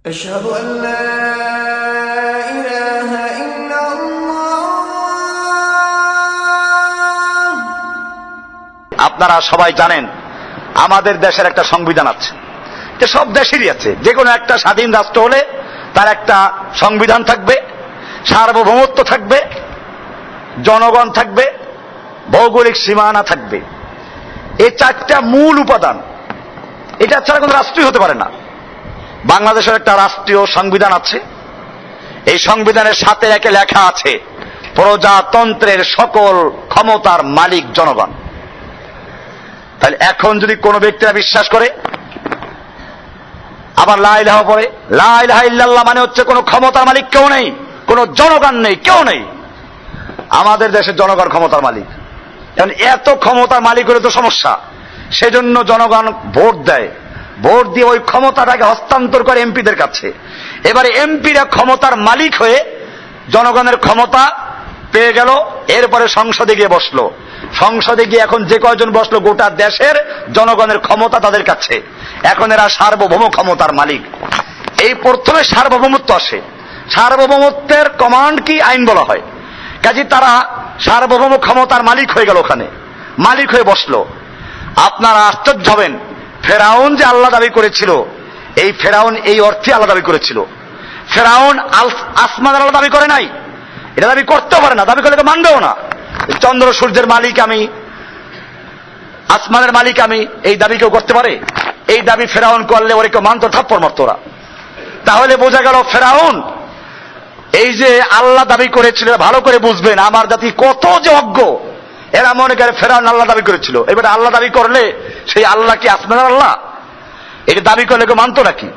أشهد أن لا إله إلا الله। আপনারা সবাই জানেন আমাদের দেশের একটা সংবিধান আছে, যে সব দেশেরই আছে। যে কোনো একটা স্বাধীন রাষ্ট্র হলে তার একটা সংবিধান থাকবে, সার্বভৌমত্ব থাকবে, জনগণ থাকবে, ভৌগোলিক সীমানা থাকবে। এই চারটা মূল উপাদান, এটা ছাড়া কোনো রাষ্ট্রই হতে পারে না। বাংলাদেশের একটা রাষ্ট্রীয় সংবিধান আছে। এই সংবিধানের সাথে একে লেখা আছে প্রজাতন্ত্রের সকল ক্ষমতার মালিক জনগণ। তাহলে এখন যদি কোনো ব্যক্তিরা বিশ্বাস করে আবার লা ইলাহা পড়ে, লা ইলাহা ইল্লাল্লাহ মানে হচ্ছে কোনো ক্ষমতার মালিক কেউ নেই, কোনো জনগণ নেই, কেউ নেই। আমাদের দেশের জনগণ ক্ষমতার মালিক। এখন এত ক্ষমতার মালিক হলে তো সমস্যা। সেজন্য জনগণ ভোট দেয়, ভোট দিয়ে ওই ক্ষমতাটাকে হস্তান্তর করে এমপিদের কাছে। এবারে এমপিরা ক্ষমতার মালিক হয়ে জনগণের ক্ষমতা পেয়ে গেল, এরপরে সংসদে গিয়ে বসলো। সংসদে গিয়ে এখন যে কয়জন বসলো, গোটা দেশের জনগণের ক্ষমতা তাদের কাছে। এখন এরা সার্বভৌম ক্ষমতার মালিক। এই প্রথমে সার্বভৌমত্ব আসে। সার্বভৌমত্বের কমান্ড কি আইন বলা হয়। কাজে তারা সার্বভৌম ক্ষমতার মালিক হয়ে গেল, ওখানে মালিক হয়ে বসলো। আপনারা আশ্চর্য হবেন, ফেরাউন যে আল্লাহ দাবি করেছিল, এই ফেরাউন এই অর্থে আল্লাহ দাবি করেছিল। ফেরাউন আসমানের আল্লাহ দাবি করে নাই, এটা দাবি করতেও পারে না, দাবি করলে মানবেও না। চন্দ্র সূর্যের মালিক আমি, আসমানের মালিক আমি, এই দাবি কেউ করতে পারে? এই দাবি ফেরাউন করলে ওরে কেউ মানত, থাপ্পড় মারত ওরা। তাহলে বোঝা গেল ফেরাউন এই যে আল্লাহ দাবি করেছিল, ভালো করে বুঝবেন আমার জাতি কত যে অজ্ঞ। এরা মনে করে ফেরাউন আল্লাহ দাবি করেছিল, এবার আল্লাহ দাবি করলে সেই আল্লাহ কি আসমানের আল্লাহ? এটা দাবি করলে কেউ মানত নাকি?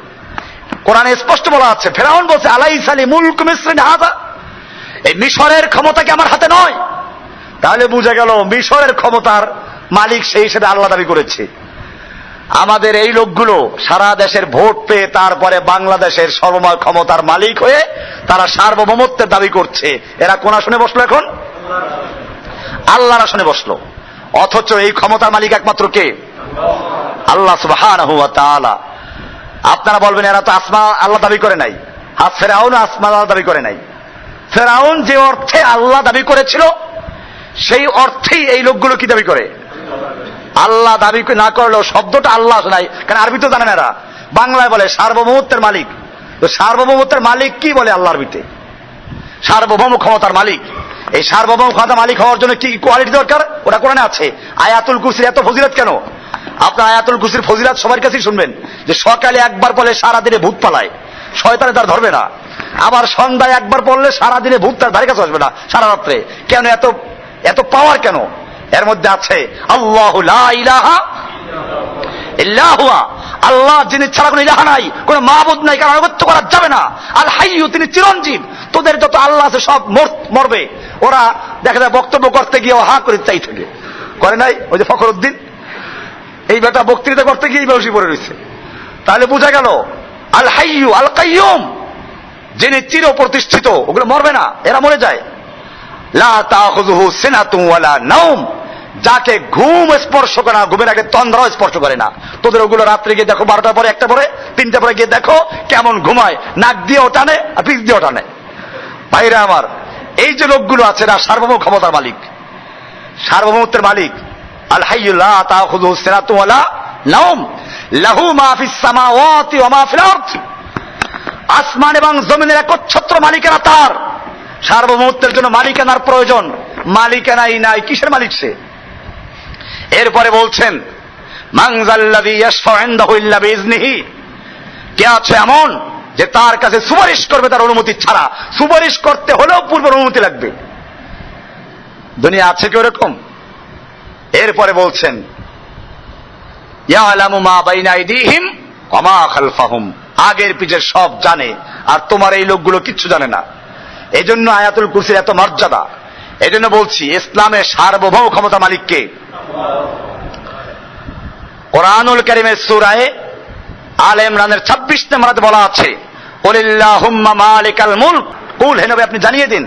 কোরআনে স্পষ্ট বলা আছে, ফেরাউন বলছে আলাইসা লি মুলকু মিসরিন হাযা, এই মিশরের ক্ষমতা কি আমার হাতে নয়? তাহলে বুঝা গেল মিশরের ক্ষমতার মালিক সেই হিসেবে আল্লাহ দাবি করেছে। আমাদের এই লোকগুলো সারা দেশের ভোট পেয়ে তারপরে বাংলাদেশের সর্বময় ক্ষমতার মালিক হয়ে তারা সার্বভৌমত্বের দাবি করছে। এরা কোন আসনে বসলো? এখন আল্লাহর আসনে বসলো। অথচ এই ক্ষমতার মালিক একমাত্র কে? আল্লাহ সুবহানাহু ওয়া তাআলা। আপনারা বলবেন এরা তো আসমা আল্লাহ দাবি করে নাই। হ্যাঁ, ফেরাউন আসমা আল্লাহ দাবি করে নাই। ফেরাউন যে অর্থে আল্লাহ দাবি করেছিল সেই অর্থেই এই লোকগুলো কি দাবি করে? আল্লাহ দাবি না করলেও শব্দটা আল্লাহ নাই, কারণ আরবি তো জানে না এরা। বাংলায় বলে সার্বভৌমত্বের মালিক। তো সার্বভৌমত্বের মালিক কি বলে আল্লাহ আরবিতে? সার্বভৌম ক্ষমতার মালিক। এই সার্বভৌম ক্ষমতার মালিক হওয়ার জন্য কি কোয়ালিটি দরকার? ওটা কোরআনে আছে। আয়াতুল কুরসির এত ফজিলত কেন? আপনার আয়াতুল কুরসির ফজিলত সবার কাছেই শুনবেন, যে সকালে একবার পড়লে সারাদিনে ভূত পালায়, শয়তানে তার ধরবে না। আবার সন্ধ্যায় একবার পড়লে সারাদিনে ভূত তার ধারে কাছে আসবে না সারা রাত্রে। কেন এত এত পাওয়ার কেন? এর মধ্যে আছে আল্লাহু লা ইলাহা ইল্লা হুয়া, আল্লাহ যিনি ছাড়া কোনো ইলাহা নাই, কোনো মাবুদ নাই, কারণ আনুগত্য করা যাবে না। আল হাইয়্যু, তিনি চিরঞ্জীব। তোদের যত আল্লাহ আছে সব মরবে। ওরা দেখা যায় বক্তব্য করতে গিয়ে হা করে চাই থাকে, করে নাই? ওই যে ফখরুদ্দিন, এই বেটা বক্তৃতা করতে গিয়ে বেশি পড়ে রয়েছে। তাহলে বোঝা গেল আল হাইয়্যু আল কাইয়্যুম, যিনি চির প্রতিষ্ঠিত, ওগুলো মরবে না, এরা মরে যায়। লা তাখুযুহু সিনাতুন ওয়ালা নাওম, যাকে ঘুম স্পর্শ করে না, ঘুমের আগে তন্দ্রাও স্পর্শ করে না। তোদের ওগুলো রাত্রে গিয়ে দেখো, 12টার পরে, 1টা পরে, 3টা পরে গিয়ে দেখো কেমন ঘুমায়, নাক দিয়েও টানে আর পিঠ দিয়েও টানে। ভাইরা আমার, এই যে লোকগুলো আছে এরা সার্বভৌম ক্ষমতার মালিক, সার্বভৌমত্বের মালিক। আল হাইয়্যু লা তাখুযুহু সিনাতুন ওয়ালা নাওম লাহু মা ফিস সামাওয়াতি ওয়া মা ফিল আরদ, আসমান এবং জমিনের একচ্ছত্র মালিকানা তার। সার্বভৌমত্বের জন্য মালিকানার প্রয়োজন, মালিকানাই নাই, কিসের মালিক সে? এরপরে বলছেন মান যাল্লাযী ইয়াশফাউ ইনদাহু ইল্লা বিইজনিহি, কে আছে এমন যে তার কাছে সুপারিশ করবে তার অনুমতি ছাড়া? সুপারিশ করতে হলেও পূর্ব অনুমতি লাগবে। দুনিয়া আছে কি ওরকম? এরপরে বলছেন ইয়ালামু মা বাইনা আইদিহিম ওয়া মা খালফাহুম, আগের পিছের সব জানে, আর তোমার এই লোকগুলো কিচ্ছু জানে না। এই জন্য আয়াতুল কুরসির এত মর্যাদা। এই জন্য বলছি ইসলামের সার্বভৌম ক্ষমতা মালিক কে? কোরআনুল কারীমের সূরা আলে ইমরানের 26 নম্বরে বলা আছে কুলিল্লাহুম্মা মালিকাল মুলক, কুল, হে নবী আপনি জানিয়ে দিন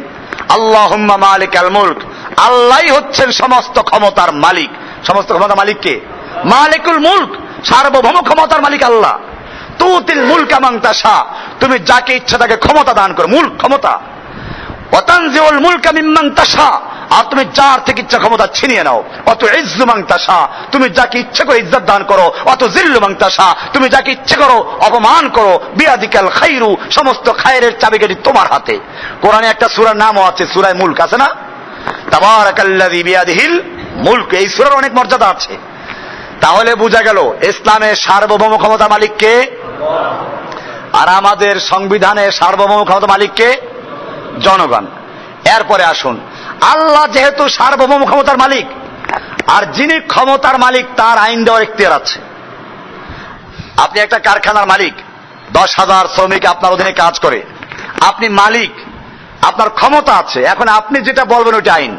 আল্লাহুম্মা মালিকাল মুলক, আল্লাহই হচ্ছেন সমস্ত ক্ষমতার মালিক। সমস্ত ক্ষমতার মালিক কে? মালিকুল মুলক, সার্বভৌম ক্ষমতার মালিক আল্লাহ। তো তুতিল মুলকা মান তাশা, তুমি যাকে ইচ্ছা তাকে ক্ষমতা দান করো, মুলক ক্ষমতা। ওয়া তানজিউল মুলকা মিম্মান তাশা, আর তুমি যার থেকে ইচ্ছা ক্ষমতা ছিনিয়ে নাও। অত ইজ্জু মান তাশা, তুমি যাকে ইচ্ছা করে ইজ্জত দান করো। অত জিল্লু মান তাশা, তুমি যাকে ইচ্ছা করো অপমান করো। বিয়াদিকাল খায়রু, সমস্ত খায়রের চাবিকাঠি তোমার হাতে। কোরআনে একটা সূরার নামও আছে, সূরা মুলক আছে না? তাবারাকাল্লাযী বিয়াদিহিল মুলক, এই সূরার অনেক মর্যাদা আছে। তাহলে বোঝা গেল ইসলামের সার্বভৌম ক্ষমতা মালিক কে? আর আমাদের সংবিধানের সার্বভৌম ক্ষমতা মালিক কে? জনগণ। এরপরে আসুন, আল্লাহ যেহেতু সার্বভৌম ক্ষমতার মালিক, আর যিনি ক্ষমতার মালিক তার আইন দেওয়ার এখতিয়ার আছে। আপনি একটা কারখানার মালিক, 10,000 শ্রমিক আপনার অধীনে কাজ করে, আপনি মালিক, আপনার ক্ষমতা আছে, এখন আপনি যেটা বলবেন ওইটা আইন।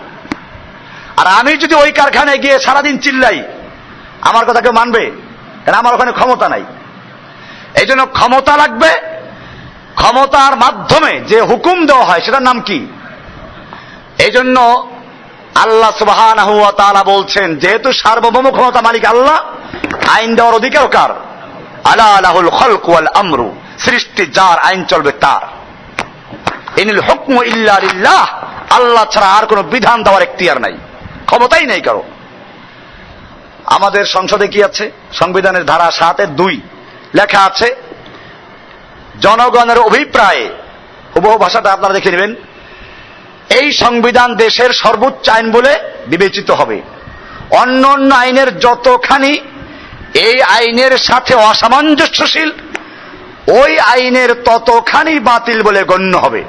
আর আমি যদি ওই কারখানায় গিয়ে সারাদিন চিল্লাই, আমার কথা কেউ মানবে? কারণ আমার ওখানে ক্ষমতা নাই। এই জন্য ক্ষমতা লাগবে। ক্ষমতার মাধ্যমে যে হুকুম দেওয়া হয় সেটার নাম কি? এই জন্য আল্লাহ সুবহানাহু ওয়া তাআলা বলছেন, যেহেতু সার্বভৌম ক্ষমতা মালিক আল্লাহ, আইন দেওয়ার অধিকার কার? আলা লাহুল খালকু ওয়াল আমরু, সৃষ্টি যার, আইন চলবে তার। ইনিল হুকমু ইল্লা লিল্লাহ, আল্লাহ ছাড়া আর কোনো বিধান দেওয়ার এখতিয়ার নাই, ক্ষমতাই নেই কারো। আমাদের সংসদে কি আছে? সংবিধানের ধারা 7-2 লেখা আছে, জনগণের অভিপ্রায়ে, হুবহু ভাষাটা আপনারা দেখে নেবেন, এই সংবিধান দেশের সর্বোচ্চ আইন বলে বিবেচিত হবে। অন্য অন্য আইনের যতখানি এই আইনের সাথে অসামঞ্জস্যশীল, ওই আইনের ততখানি বাতিল বলে গণ্য হবে।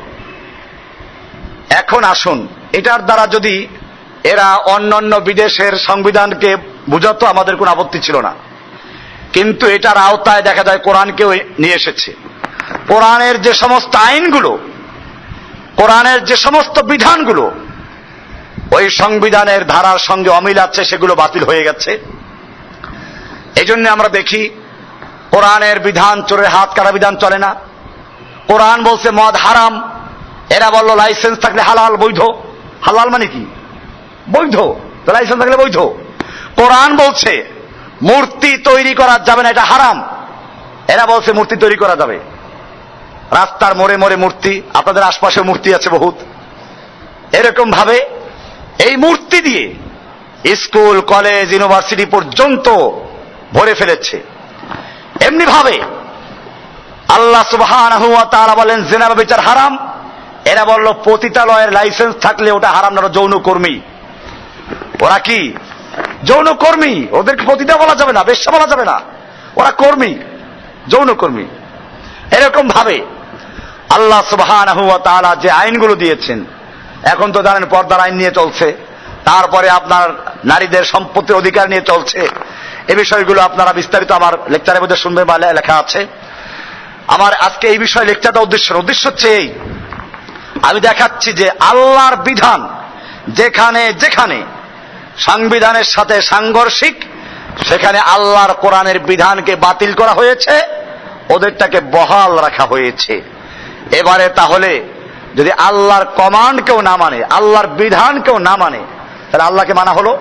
এখন আসুন, এটার দ্বারা যদি এরা অন্যান্য বিদেশের সংবিধানকে বুঝাতো, আমাদের কোনো আপত্তি ছিল না। কিন্তু এটার আওতায় দেখা যায় কোরআনকেও নিয়ে এসেছে। কোরআনের যে সমস্ত আইনগুলো, কোরআনের যে সমস্ত বিধানগুলো ওই সংবিধানের ধারার সঙ্গে অমিল আছে, সেগুলো বাতিল হয়ে গেছে। এই জন্য আমরা দেখি কোরআনের বিধান, চোরের হাত কাটা বিধান চলে না। কোরআন বলছে মদ হারাম, এরা বলল লাইসেন্স থাকলে হালাল, বৈধ। হালাল মানে কি? বৈধ। তো লাইসেন্স থাকলে বৈধ। কোরআন বলছে মূর্তি তৈরি করা যাবে না, এটা হারাম, এরা বলছে মূর্তি তৈরি করা যাবে। রাস্তার মোড়ে মোড়ে মূর্তি, আপনাদের আশপাশে মূর্তি আছে বহুত। এরকম ভাবে এই মূর্তি দিয়ে স্কুল, কলেজ, ইউনিভার্সিটি পর্যন্ত ভরে ফেলেছে। এমনি ভাবে আল্লাহ সুবহানাহু ওয়া তাআলা বলেন জিনা ব্যভিচার হারাম, এরা বলল পতিতালয়ের লাইসেন্স থাকলে ওটা হারাম না, যৌনকর্মী। ওরা কি? যৌনকর্মী। ওদেরকে পতিতা বলা যাবে না, বেশ্যা বলা যাবে না, ওরা কর্মী, যৌনকর্মী। এরকম ভাবে আল্লাহ সুবহানাহু ওয়া তাআলা যে আইনগুলো দিয়েছেন, এখন তো জানেন পর্দার আইন নিয়ে চলছে, তারপরে আপনার নারীদের সম্পত্তির অধিকার নিয়ে চলছে। এই বিষয়গুলো আপনারা বিস্তারিত আমার লেকচারের মধ্যে শুনবেন বা লেখা আছে। আমার আজকে এই বিষয়ে লেকচারটা উদ্দেশ্য হচ্ছে এই, আমি দেখাচ্ছি যে আল্লাহর বিধান যেখানে যেখানে সংবিধানের সাথে সাংঘর্ষিক, সেখানে আল্লাহর কোরআনের বিধানকে বাতিল করা হয়েছে, ওদেরটাকে বহাল রাখা হয়েছে। এবারে তাহলে যদি আল্লাহর কমান্ড কেউ না মানে, আল্লাহর বিধান কেউ না মানে, তাহলে আল্লাহকে মানা হলো।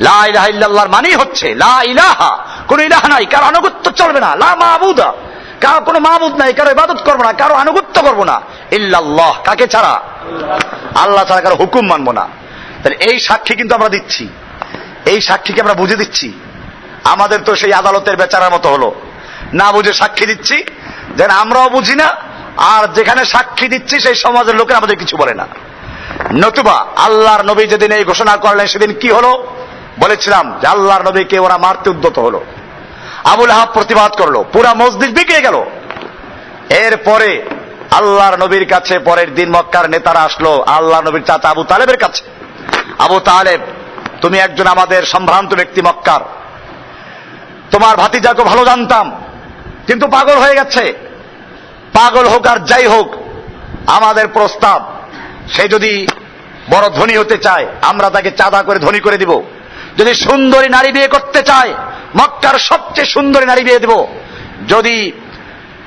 লা ইলাহা ইল্লাল্লাহর মানেই হচ্ছে লা ইলাহা, কোন ইলাহ নাই, কারো আনুগত্য চলবে না। লা মাবুদা, কারো কোনো মাবুদ নাই, কারো ইবাদত করবো না, কারো আনুগত্য করবো না। ইল্লাল্লাহ, কাকে ছাড়া? আল্লাহ ছাড়া কারো হুকুম মানবো না। তাহলে এই সাক্ষী কিন্তু আমরা দিচ্ছি, এই সাক্ষীকে আমরা বুঝে দিচ্ছি। আমাদের তো সেই আদালতের বেচারার মতো হলো, না বুঝে সাক্ষী দিচ্ছি, যেন আমরাও বুঝি না, আর যেখানে সাক্ষী দিচ্ছি সেই সমাজের লোকের আমাদের কিছু বলে না। নতুবা আল্লাহর নবী যেদিন এই ঘোষণা করলেন, সেদিন কি হলো? বলেছিলাম যে আল্লাহর নবীকে ওরা মারতে উদ্যত হলো, আবুল আহাব প্রতিবাদ করলো, পুরা মসজিদ বিকে গেল। এরপরে আল্লাহর নবীর কাছে পরের দিন মক্কার নেতারা আসলো, আল্লাহর নবীর চাচা আবু তালেবের কাছে। আবু তালেব, তুমি একজন আমাদের সম্ভ্রান্ত ব্যক্তি মক্কার, তোমার ভাতিজাকে ভালো জানতাম, কিন্তু পাগল হয়ে গেছে। পাগল হোক আর যাই হোক, আমাদের প্রস্তাব, সে যদি বড় ধনী হতে চায় আমরা তাকে চাঁদা করে ধনী করে দিব। যদি সুন্দরী নারী বিয়ে করতে চায়, মক্কার সবচেয়ে সুন্দরী নারী বিয়ে দেব। যদি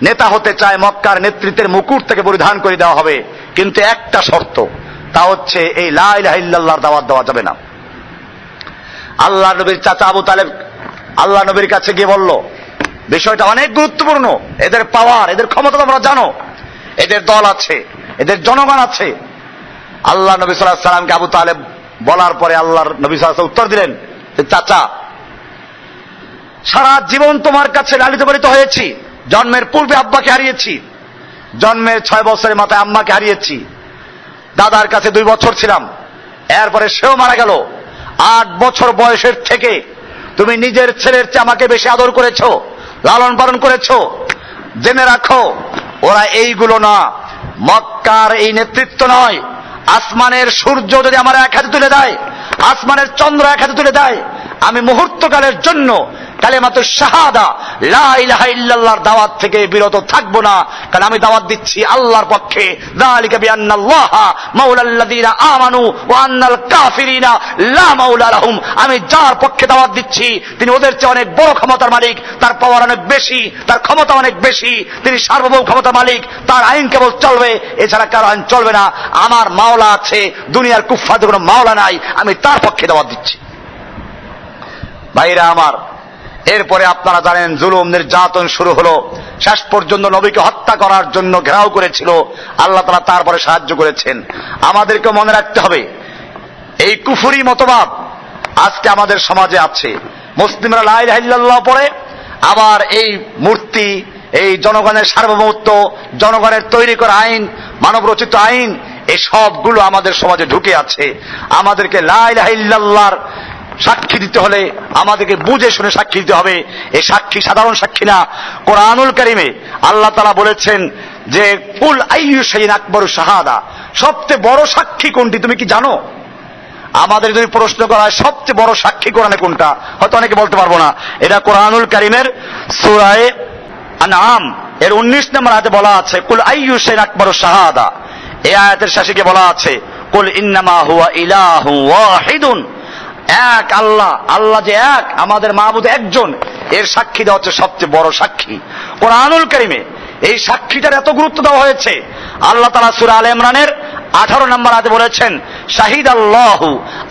নেতা হতে চায়, মক্কার নেতৃত্বের মুকুট থেকে পরিধান করে দেওয়া হবে, কিন্তু একটা শর্ত, তা হচ্ছে এই লা ইলাহা ইল্লাল্লাহর দাওয়াত দেওয়া যাবে না। আল্লাহ নবীর চাচা আবু তালেব আল্লাহ নবীর কাছে গিয়ে বলল, বিষয়টা অনেক গুরুত্বপূর্ণ। এদের পাওয়ার, এদের ক্ষমতা তোমরা জানো, এদের দল আছে, এদের জনগণ আছে। আল্লাহ নবী সাল্লাল্লাহু আলাইহি সাল্লামকে আবু তালেব বলার পরে আল্লাহর নবী সাল্লাল্লাহু আলাইহি ওয়াসাল্লাম উত্তর দিলেন, চাচা, সারা জীবন তোমার কাছে লালিত পালিত হয়েছি, জন্মের পূর্বে আব্বাকে হারিয়েছি, জন্মের 6 বছরের মাথায় আম্মাকে হারিয়েছি, দাদার কাছে 2 বছর ছিলাম, এরপরে সেও মারা গেল। 8 বছর বয়সের থেকে তুমি নিজের ছেলের চেয়ে আমাকে বেশি আদর করেছো, লালন পালন করেছো। জেনে রাখো, ওরা এইগুলো না, মক্কার এই নেতৃত্ব নয়। আসমানের সূর্য যদি আমার এক হাতে তুলে দেয়, আসমানের চন্দ্র এক হাতে তুলে দেয়, আমি মুহূর্তকালের জন্য কালেমাতুশ শাহাদা লা ইলাহা ইল্লাল্লাহর দাওয়াত থেকে বিরত থাকবো না। কারণ আমি দাওয়াত দিচ্ছি আল্লাহর পক্ষে। যালিকা বিআন্নাল্লাহা মাওলাল্লাযীনা আমানু ওয়া আন্নাল কাফিরিনা লা মাওলা লাহুম। আমি যার পক্ষে দাওয়াত দিচ্ছি তিনি ওদের চেয়ে অনেক বড় ক্ষমতার মালিক, তার পাওয়ার অনেক বেশি, তার ক্ষমতা অনেক বেশি, তিনি সার্বভৌম ক্ষমতার মালিক, তার আইন কেবল চলবে, এছাড়া কারো আইন চলবে না। আমার মাওলা আছে, দুনিয়ার কুফফারদের কোনো মাওলা নাই, আমি তার পক্ষে দাওয়াত দিচ্ছি। ভাইরা আমার, এরপরে আপনারা জানেন জুলুম নির্যাতন শুরু হলো, শেষ পর্যন্ত নবীকে হত্যা করার জন্য ঘেরাও করেছিল। আল্লাহ তাআলা তারপরে সাহায্য করেছেন। আমাদেরকে মনে রাখতে হবে, এই কুফরি মতবাদ আজকে আমাদের সমাজে আছে। মুসলিমরা লা ইলাহা ইল্লাল্লাহ পড়ে, আবার এই মূর্তি, এই জনগণের সার্বভৌমত্ব, জনগণের তৈরি করা আইন, মানব রচিত আইন, এই সবগুলো আমাদের সমাজে ঢুকে আছে। আমাদেরকে লা ইলাহা ইল্লাল্লাহর সাক্ষী দিতে হলে আমাদেরকে বুঝে শুনে সাক্ষী দিতে হবে। এই সাক্ষী সাধারণ সাক্ষী না। কোরআনুল কারীমে আল্লাহ তাআলা বলেছেন যে কুল আইয়ু শাইইন আকবারু শাহাদা, সবচেয়ে বড় সাক্ষী কোনটি তুমি কি জানো? আমাদের যদি প্রশ্ন করা হয় সবচেয়ে বড় সাক্ষী কোরআনে কোনটা, হয়তো অনেকে বলতে পারবো না। এটা কোরআনুল কারীমের সূরা আনআম এর 19 নম্বর আয়াতে বলা আছে কুল আইয়ু শাইইন আকবারু শাহাদা। এই আয়াতের শেষে কি বলা আছে? কুল ইন্নামা হুয়া ইলাহু ওয়াহিদুন, এক আল্লাহ, আল্লাহ যে এক, আমাদের মাবুদ একজন, এর সাক্ষী দেওয়া হচ্ছে সবচেয়ে বড় সাক্ষী। কোরআনুল কারীমে এই সাক্ষীটার এত গুরুত্ব দেওয়া হয়েছে। আল্লাহ তাআলা সূরা আলে ইমরানের 18 নম্বর আয়াতে বলেছেন শাহিদাল্লাহু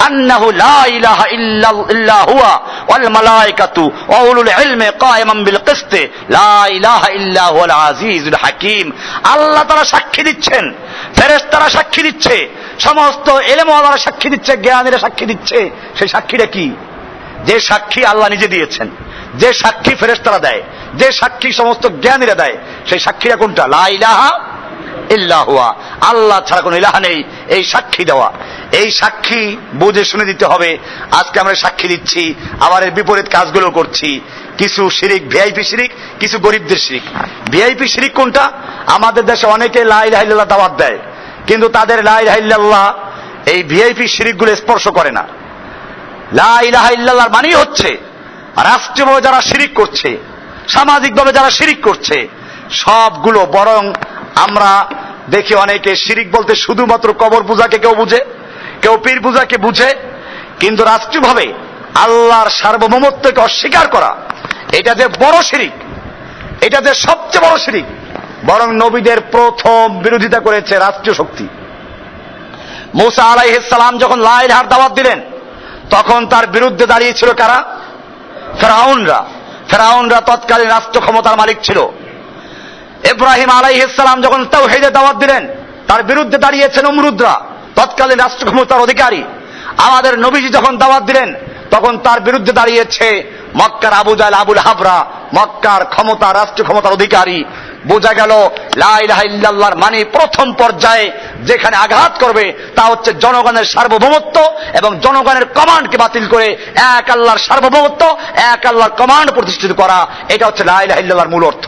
আন্নাহু লা ইলাহা ইল্লা হুয়া ওয়াল মালায়েকাতু ওয়া উলুল ইলমি কায়িমান বিল কিসত লা ইলাহা ইল্লা হুয়াল আজিজুল হাকীম। আল্লাহ তাআলা সাক্ষী দিচ্ছেন, ফেরেশতারা সাক্ষী দিচ্ছে, সমস্ত ইলমওয়ালারা সাক্ষী দিচ্ছে, জ্ঞানীরা সাক্ষী দিচ্ছে। সেই সাক্ষীটা কি? যে সাক্ষী আল্লাহ নিজে দিয়েছেন, যে সাক্ষী ফেরেশতারা দেয়, যে সাক্ষী সমস্ত জ্ঞানীরা দেয়, সেই সাক্ষীটা কোনটা? লা ইলাহা ইল্লা হুয়া, আল্লাহ ছাড়া কোনো ইলাহ নেই। এই সাক্ষী দেওয়া, এই সাক্ষী বুঝে শুনে দিতে হবে। আজকে আমরা সাক্ষী দিচ্ছি, আবার এর বিপরীত কাজগুলো করছি। কিছু শিরিক ভিআইপি শিরিক, কিছু গরিবদের শিরিক। ভিআইপি শিরিক কোনটা? আমাদের দেশে অনেকে লা ইলাহা ইল্লাল্লাহ দাওয়াত দেয়, কিন্তু তাদের লা ইলাহা ইল্লাল্লাহ এই ভিআইপি শিরিকগুলো স্পর্শ করে না। লা ইলাহা ইল্লাল্লাহর মানেই হচ্ছে রাষ্ট্রীয়ভাবে যারা শিরিক করছে, সামাজিকভাবে যারা শিরিক করছে, সবগুলো। বরং আমরা দেখি অনেকে শিরিক বলতে শুধুমাত্র কবর পূজাকে কেউ বুঝে, কেউ পীর পূজাকে বুঝে, কিন্তু রাষ্ট্রীয়ভাবে আল্লাহর সার্বভৌমত্বকে অস্বীকার করা, এটা যে বড় শিরিক, এটা যে সবচেয়ে বড় শিরিক। বরং নবীদের প্রথম বিরোধিতা করেছে রাষ্ট্রীয় শক্তি। মূসা আলাইহিস সালাম যখন লা ইলাহার দাওয়াত দিলেন, তখন তার বিরুদ্ধে দাঁড়িয়েছিল কারা? ফেরাউনরা। ফেরাউনরা তৎকালীন রাষ্ট্র ক্ষমতার মালিক ছিল। ইব্রাহিম আলাইহিস সালাম যখন তাওহীদের দাওয়াত দিলেন, তার বিরুদ্ধে দাঁড়িয়েছে নমরুদরা, তৎকালীন রাষ্ট্র ক্ষমতার অধিকারী। আমাদের নবীজি যখন দাওয়াত দিলেন, তখন তার বিরুদ্ধে দাঁড়িয়েছে মক্কার আবু জাহল, আবুল হাবরা, মক্কার ক্ষমতা, রাষ্ট্র ক্ষমতার অধিকারী। বোঝা গেল লা ইলাহা ইল্লাল্লাহর মানে প্রথম পর্যায়ে যেখানে আঘাত করবে তা হচ্ছে জনগণের সার্বভৌমত্ব এবং জনগণের কমান্ডকে বাতিল করে এক আল্লাহর সার্বভৌমত্ব, এক আল্লাহর কমান্ড প্রতিষ্ঠিত করা। এটা হচ্ছে লা ইলাহা ইল্লাল্লাহর মূল অর্থ।